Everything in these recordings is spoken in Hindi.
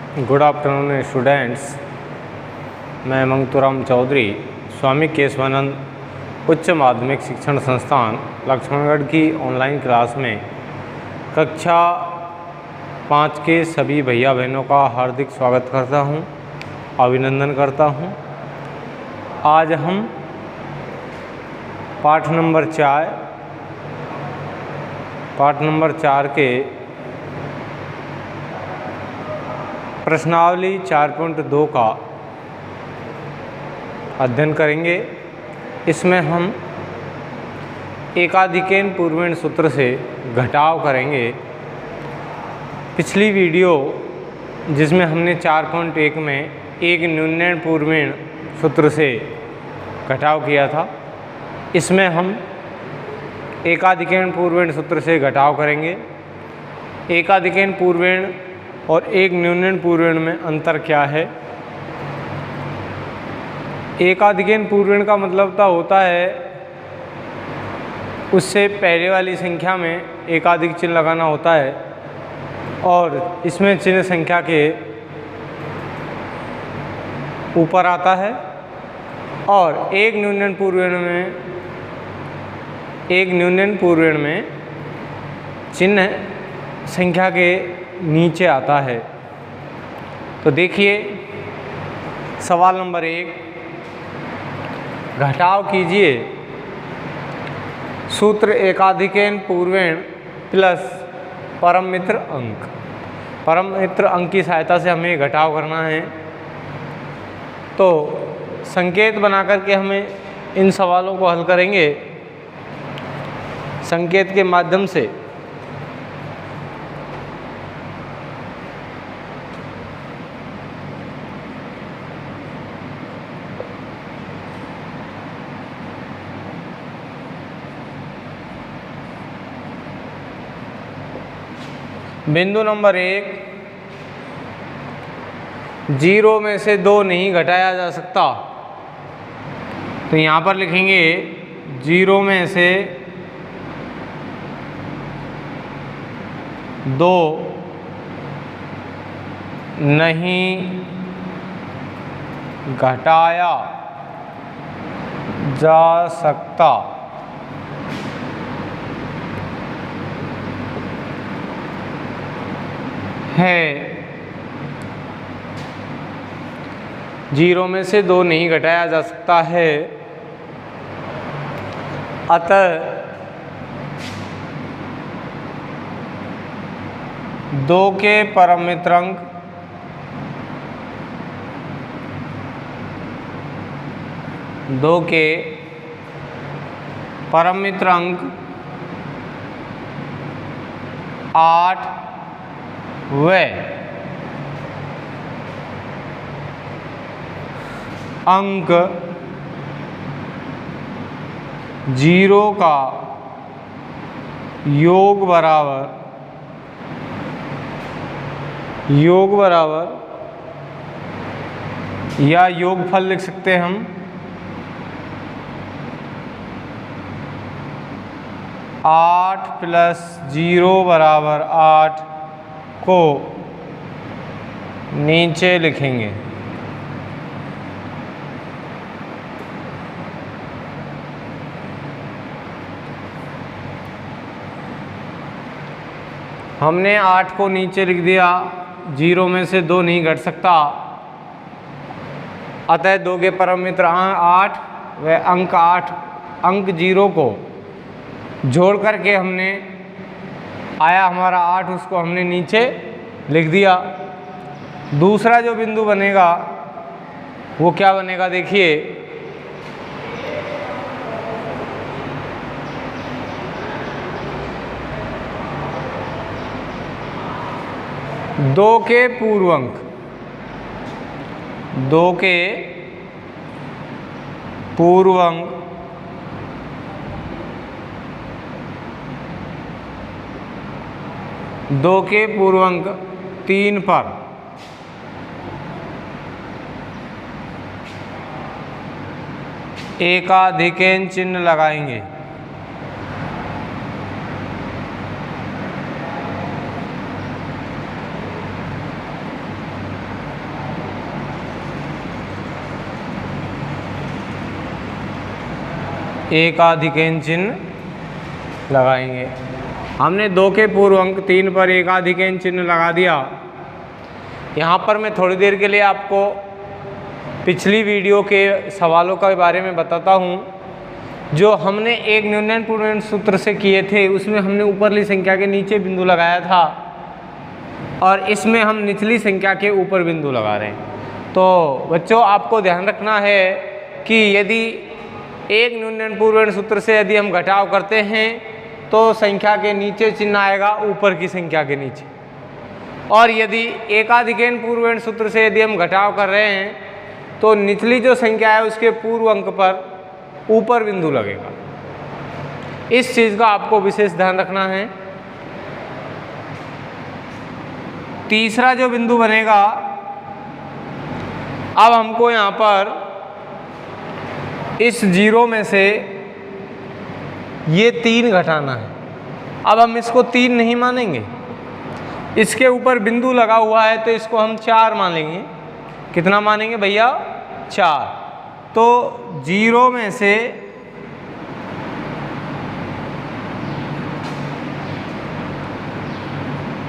Good afternoon students. मैं मंगतूराम चौधरी स्वामी केशवानंद उच्च माध्यमिक शिक्षण संस्थान लक्ष्मणगढ़ की ऑनलाइन क्लास में कक्षा 5 के सभी भैया बहनों का हार्दिक स्वागत करता हूं, अभिनंदन करता हूं। आज हम पाठ नंबर 4 के प्रश्नावली 4.2 का अध्ययन करेंगे। इसमें हम एकाधिकेन पूर्वेण सूत्र से घटाव करेंगे। पिछली वीडियो जिसमें हमने 4.1 में एक न्यूनयन पूर्वेण सूत्र से घटाव किया था, इसमें हम एकाधिकेन पूर्वेण सूत्र से घटाव करेंगे। एकाधिकेन पूर्वेण और एक न्यूनयन पूर्वेण में अंतर क्या है? एकाधिकेन पूर्वेण का मतलब होता है उससे पहले वाली संख्या में एकाधिक चिन्ह लगाना होता है और इसमें चिन्ह संख्या के ऊपर आता है, और एक न्यूनयन पूर्वेण में चिन्ह संख्या के नीचे आता है। तो देखिए सवाल नंबर 1, घटाव कीजिए। सूत्र एकाधिकेन पूर्वेण प्लस परम मित्र अंक। परम मित्र अंक की सहायता से हमें घटाव करना है। तो संकेत बना करके हमें इन सवालों को हल करेंगे। संकेत के माध्यम से बिंदु नंबर 1, 0 में से 2 नहीं घटाया जा सकता। तो यहाँ पर लिखेंगे 0 में से 2 नहीं घटाया जा सकता। है 0 में से 2 नहीं घटाया जा सकता है, अतः 2 के परम मित्र अंक 2 के परम मित्र अंक 8 व अंक 0 का योग बराबर या योगफल लिख सकते हैं हम 8 + 0 = 8 को नीचे लिखेंगे। हमने 8 को नीचे लिख दिया। 0 में से 2 नहीं घट सकता, अतः 2 के परम मित्र 8 व अंक 0 को जोड़ करके हमने आया हमारा 8, उसको हमने नीचे लिख दिया। दूसरा जो बिंदु बनेगा वो क्या बनेगा? देखिए 2 के पूर्वांक 2 के पूर्वांक 3 पर एकाधिकेन चिन्ह लगाएंगे। एकाधिकैन चिन्ह लगाएंगे। हमने 2 के पूर्व अंक 3 पर एकाधिकैन चिन्ह लगा दिया। यहाँ पर मैं थोड़ी देर के लिए आपको पिछली वीडियो के सवालों के बारे में बताता हूँ। जो हमने एक न्यूनन पूर्णांक सूत्र से किए थे उसमें हमने ऊपरली संख्या के नीचे बिंदु लगाया था और इसमें हम निचली संख्या के ऊपर बिंदु लगा रहे हैं। तो बच्चों आपको ध्यान रखना है कि यदि एक न्यूनन पूर्णांक सूत्र से यदि हम घटाव करते हैं तो संख्या के नीचे चिन्ह आएगा ऊपर की संख्या के नीचे, और यदि एकाधिकैन पूर्णांक सूत्र से यदि हम घटाव कर रहे हैं तो निचली जो संख्या है उसके पूर्व अंक पर ऊपर बिंदु लगेगा। इस चीज़ का आपको विशेष ध्यान रखना है। तीसरा जो बिंदु बनेगा, अब हमको यहाँ पर इस 0 में से ये 3 घटाना है। अब हम इसको 3 नहीं मानेंगे, इसके ऊपर बिंदु लगा हुआ है तो इसको हम 4 मानेंगे। कितना मानेंगे भैया? 4। तो 0 में से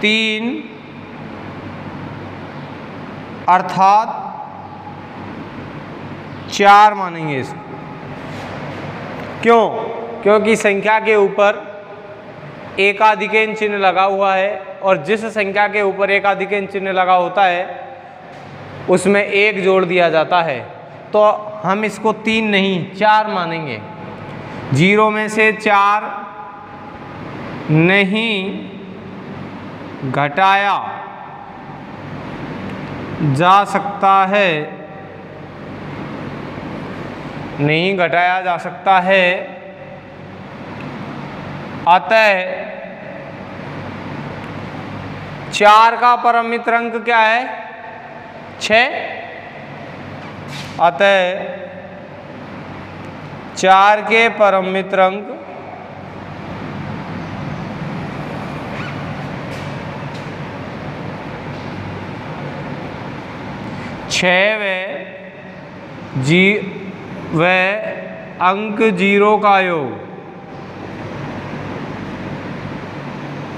3 अर्थात 4 मानेंगे इसको। क्यों? क्योंकि संख्या के ऊपर एकाधिकैन चिन्ह लगा हुआ है और जिस संख्या के ऊपर एकाधिकैन चिन्ह लगा होता है उसमें 1 जोड़ दिया जाता है। तो हम इसको 3 नहीं 4 मानेंगे। 0 में से 4 नहीं घटाया जा सकता है, नहीं घटाया जा सकता है। अतः 4 का परमित अंक क्या है? 6। अतः 4 के परमित अंक 6 व अंक 0 का योग,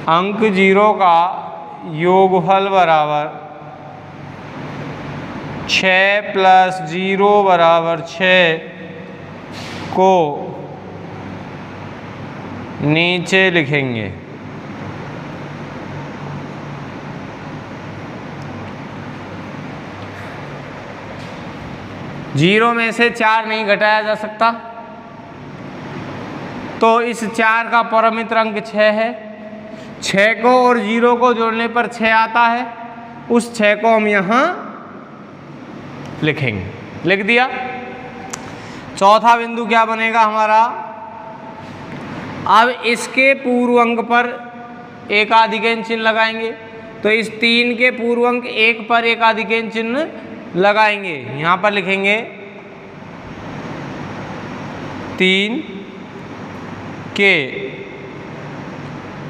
अंक 0 का योगफल बराबर 6 + 0 = 6 को नीचे लिखेंगे। जीरो में से 4 नहीं घटाया जा सकता, तो इस 4 का परमित अंक 6 है। 6 को और 0 को जोड़ने पर 6 आता है, उस 6 को हम यहाँ लिखेंगे। लिख दिया। चौथा बिंदु क्या बनेगा हमारा? अब इसके पूर्व अंक पर एकाधिकैन चिन्ह लगाएंगे, तो इस 3 के पूर्व अंक 1 पर एकाधिकैन चिन्ह लगाएंगे। यहाँ पर लिखेंगे 3 के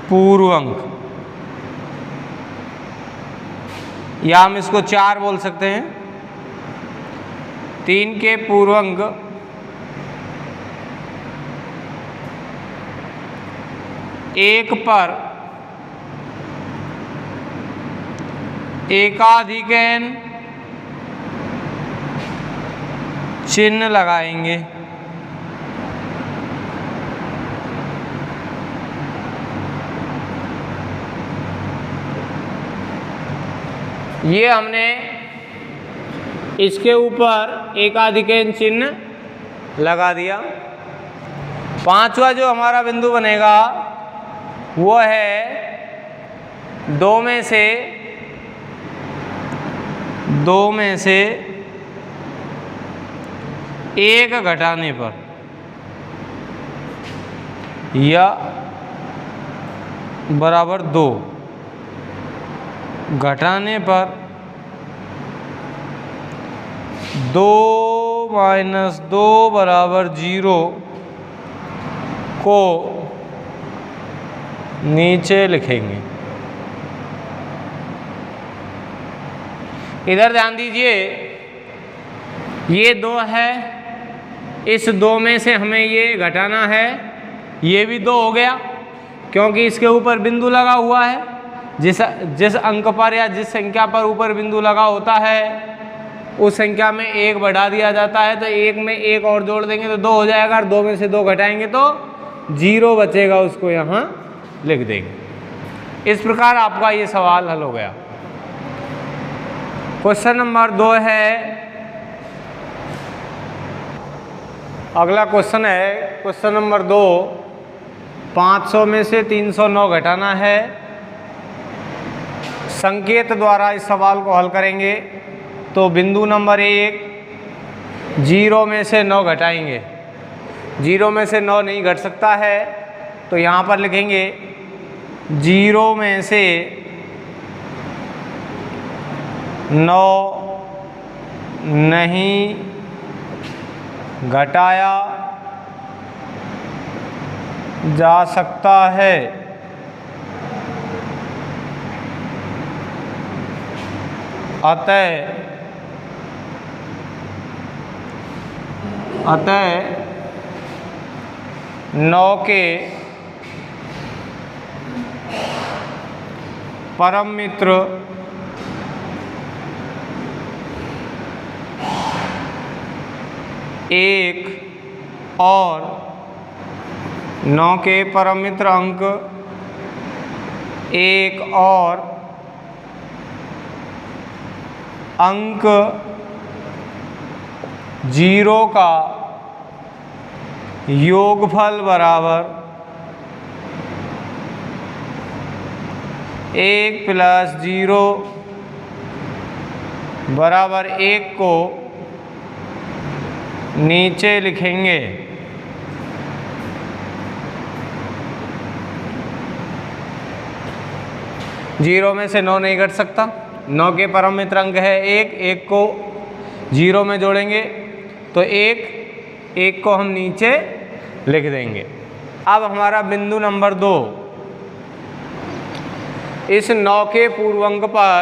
पूर्व अंक, या हम इसको 4 बोल सकते हैं। 3 के पूर्व अंक 1 पर एकाधिकैन चिन्ह लगाएंगे। ये हमने इसके ऊपर एकाधिकैन चिन्ह लगा दिया। पांचवा जो हमारा बिंदु बनेगा वो है 2 में से 1 घटाने पर, या बराबर 2 घटाने पर 2 - 2 = 0 को नीचे लिखेंगे। इधर ध्यान दीजिए, ये 2 है इस 2 में से हमें ये घटाना है, ये भी 2 हो गया क्योंकि इसके ऊपर बिंदु लगा हुआ है। जिस अंक पर या जिस संख्या पर ऊपर बिंदु लगा होता है उस संख्या में 1 बढ़ा दिया जाता है, तो 1 में 1 और जोड़ देंगे तो 2 हो जाएगा, और 2 में से 2 घटाएंगे तो 0 बचेगा, उसको यहाँ लिख देंगे। इस प्रकार आपका ये सवाल हल हो गया। क्वेश्चन नंबर 2 है, अगला क्वेश्चन है क्वेश्चन नंबर 2, 500 में से 309 घटाना है। संकेत द्वारा इस सवाल को हल करेंगे। तो बिंदु नंबर 1, 0 में से 9 घटाएंगे। 0 में से 9 नहीं घट सकता है, तो यहाँ पर लिखेंगे 0 में से 9 नहीं घटाया जा सकता है। अतः 9 के परम मित्र एक और 9 के परम मित्र अंक 1 और अंक 0 का योगफल बराबर 1 + 0 बराबर 1 को नीचे लिखेंगे। जीरो में से 9 नहीं घट सकता। 9 के परम मित्र अंक है 1 को 0 में जोड़ेंगे तो 1 को हम नीचे लिख देंगे। अब हमारा बिंदु नंबर 2, इस 9 के पूर्वांक पर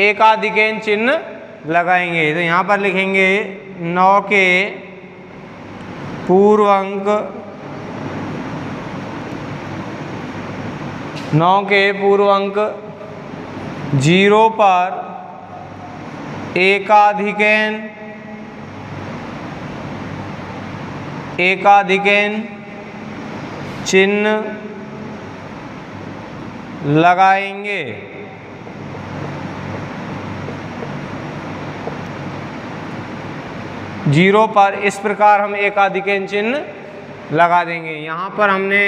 एकाधिकैन चिन्ह लगाएंगे। तो यहाँ पर लिखेंगे 9 के पूर्वांक 0 पर एकाधिकैन चिन्ह लगाएंगे। जीरो पर इस प्रकार हम एकाधिकैन चिन्ह लगा देंगे। यहाँ पर हमने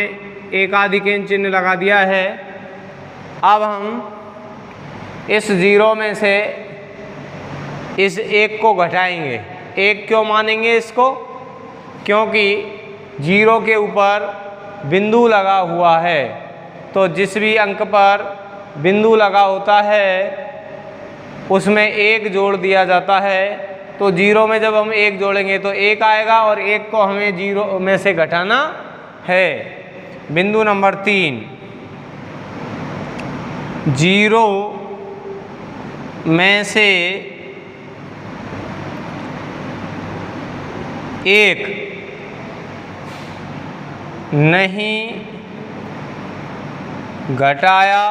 एकाधिकैन चिन्ह लगा दिया है। अब हम इस 0 में से इस 1 को घटाएंगे। 1 क्यों मानेंगे इसको? क्योंकि 0 के ऊपर बिंदु लगा हुआ है, तो जिस भी अंक पर बिंदु लगा होता है उसमें 1 जोड़ दिया जाता है। तो 0 में जब हम 1 जोड़ेंगे तो 1 आएगा और 1 को हमें 0 में से घटाना है। बिंदु नंबर 3, 0 में से 1 नहीं घटाया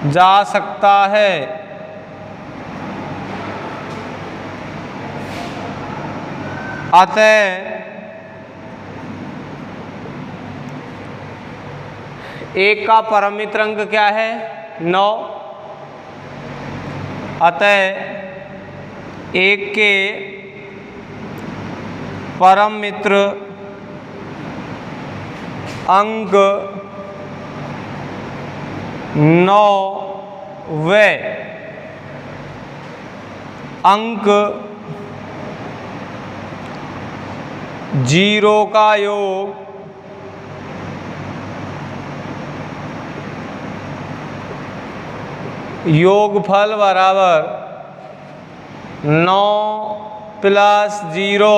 जा सकता है। अतः 1 का परम मित्र अंक क्या है? 9। अतः 1 के परम मित्र अंक 9 व अंक 0 का योगफल बराबर 9 + 0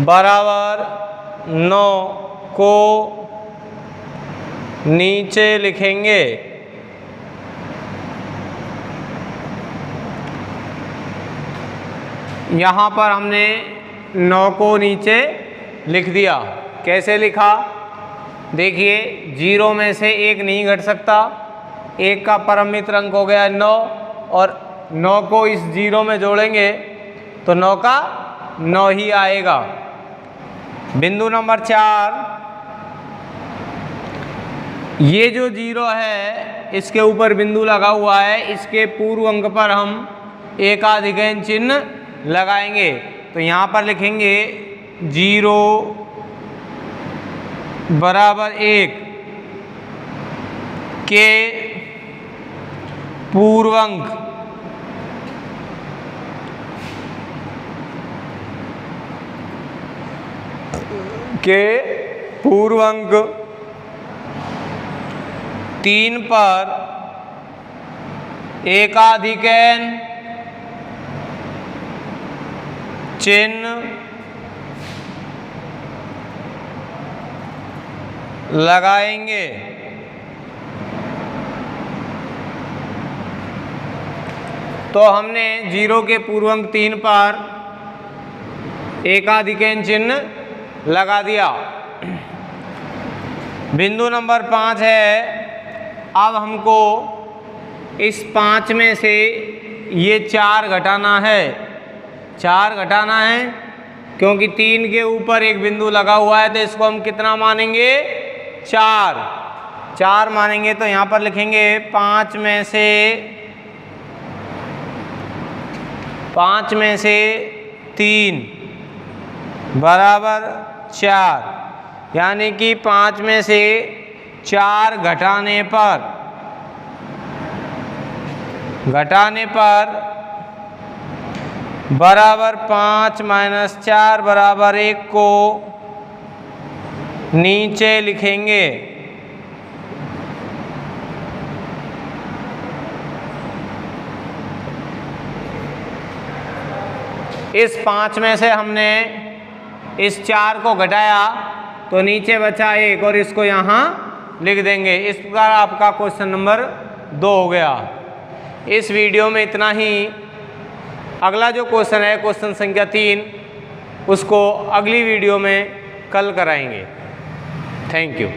बराबर 9 को नीचे लिखेंगे। यहाँ पर हमने 9 को नीचे लिख दिया। कैसे लिखा? देखिए 0 में से 1 नहीं घट सकता, 1 का परम मित्र अंक हो गया 9 और 9 को इस 0 में जोड़ेंगे तो 9 का 9 ही आएगा। बिंदु नंबर 4, ये जो 0 है इसके ऊपर बिंदु लगा हुआ है, इसके पूर्व अंक पर हम एकाधिकरण चिन्ह लगाएंगे। तो यहाँ पर लिखेंगे 0 बराबर 1 के पूर्वांक पूर्वांक 3 पर एकाधिकरण चिन्ह लगाएंगे। तो हमने 0 के पूर्वांक 3 पर एकाधिकरण चिन्ह लगा दिया। बिंदु नंबर 5 है, अब हमको इस 5 में से ये 4 घटाना है। 4 घटाना है क्योंकि 3 के ऊपर एक बिंदु लगा हुआ है, तो इसको हम कितना मानेंगे? 4 मानेंगे। तो यहाँ पर लिखेंगे 5 में से 3 बराबर 4, यानी कि 5 में से 4 घटाने पर बराबर 5 माइनस 4 बराबर 1 को नीचे लिखेंगे। इस 5 में से हमने इस 4 को घटाया तो नीचे बचा 1 और इसको यहाँ लिख देंगे। इस प्रकार आपका क्वेश्चन नंबर 2 हो गया। इस वीडियो में इतना ही। अगला जो क्वेश्चन है क्वेश्चन संख्या 3, उसको अगली वीडियो में कल कराएंगे। Thank you.